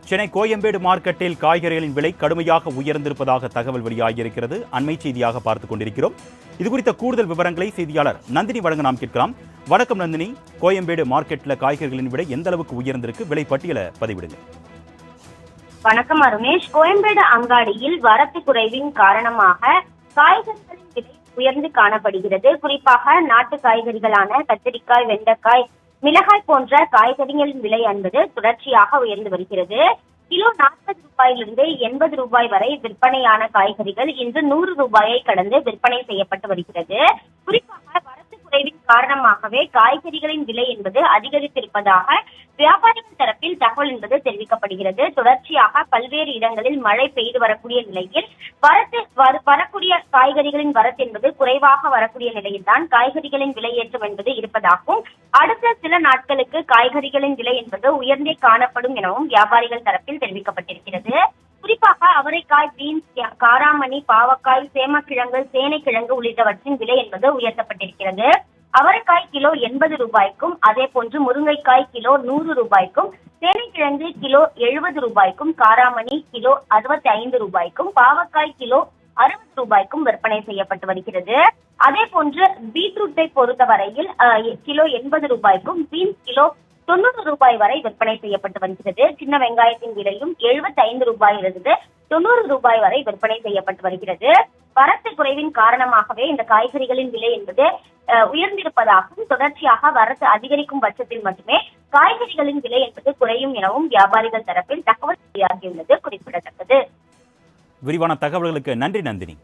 சென்னை கோயம்பேடு மார்க்கெட்டில் காய்கறிகளின் விலை கடுமையாக உயர்ந்திருப்பதாக தகவல் வெளியாகியிருக்கிறது. அண்மை செய்தியாக பார்த்துக் கொண்டிருக்கிறோம். இது குறித்த கூடுதல் விவரங்களை செய்தியாளர் நந்தினி வழங்க நாம் கேட்கலாம். வணக்கம் நந்தினி, கோயம்பேடு மார்க்கெட்டில் காய்கறிகளின் விலை எந்த அளவுக்கு உயர்ந்திருக்கு, விலை பட்டியலை பதிவிடுங்க. வணக்கம் அருணேஷ். கோயம்பேடு அங்காடியில் வரத்து குறைவின் காரணமாக காய்கறிகளின் விலை உயர்ந்து காணப்படுகிறது. குறிப்பாக நாட்டு காய்கறிகளான கத்திரிக்காய், வெண்டைக்காய், மிளகாய் போன்ற காய்கறிகளின் விலை என்பது தொடர்ச்சியாக உயர்ந்து வருகிறது. கிலோ 40 ரூபாயிலிருந்து 80 ரூபாய் வரை விற்பனையான காய்கறிகள் இன்று 100 ரூபாயை கடந்து விற்பனை செய்யப்பட்டு வருகிறது. குறிப்பாக வரத்து குறைவின் காரணமாகவே காய்கறிகளின் விலை என்பது அதிகரித்திருப்பதாக வியாபாரிகள் தரப்பில் தகவல் என்பது தெரிவிக்கப்படுகிறது. தொடர்ச்சியாக பல்வேறு இடங்களில் மழை பெய்து வரக்கூடிய நிலையில் வரக்கூடிய காய்கறிகளின் வரத்து என்பது குறைவாக வரக்கூடிய நிலையில்தான் காய்கறிகளின் விலையேற்றம் என்பது இருப்பதாகவும் அடுத்த சில நாட்களுக்கு காய்கறிகளின் விலை என்பது உயர்ந்தே காணப்படும் எனவும் வியாபாரிகள் தரப்பில் தெரிவிக்கப்பட்டிருக்கிறது. குறிப்பாக அவரைக்காய், பீன்ஸ், காராமணி, பாவக்காய், சேமக்கிழங்கு, சேனைக்கிழங்கு உள்ளிட்டவற்றின் விலை என்பது உயர்த்தப்பட்டிருக்கிறது. அவரைக்காய் கிலோ 80 ரூபாய்க்கும், அதே போன்று முருங்கைக்காய் கிலோ 100 ரூபாய்க்கும், சேனைக்கிழங்கு கிலோ 70 ரூபாய்க்கும், காராமணி கிலோ 65 ரூபாய்க்கும், பாவக்காய் கிலோ 60 ரூபாய்க்கும் விற்பனை செய்யப்பட்டு வருகிறது. அதே போன்று பீட்ரூட்டை பொறுத்தவரையில் கிலோ 80 ரூபாய்க்கும், பீன்ஸ் கிலோ 90 ரூபாய் வரை விற்பனை செய்யப்பட்டு வருகிறது. சின்ன வெங்காயத்தின் விலையும் 75 ரூபாயிலிருந்து 90 ரூபாய் வரை விற்பனை செய்யப்பட்டு வருகிறது. வரத்து குறைவின் காரணமாகவே இந்த காய்கறிகளின் விலை என்பது உயர்ந்திருப்பதாகவும் தொடர்ச்சியாக வரத்து அதிகரிக்கும் பட்சத்தில் மட்டுமே காய்கறிகளின் விலை என்பது குறையும் எனவும் வியாபாரிகள் தரப்பில் தகவல் வெளியாகியுள்ளது குறிப்பிடத்தக்கது. விரிவான தகவல்களுக்கு நன்றி நந்தினி.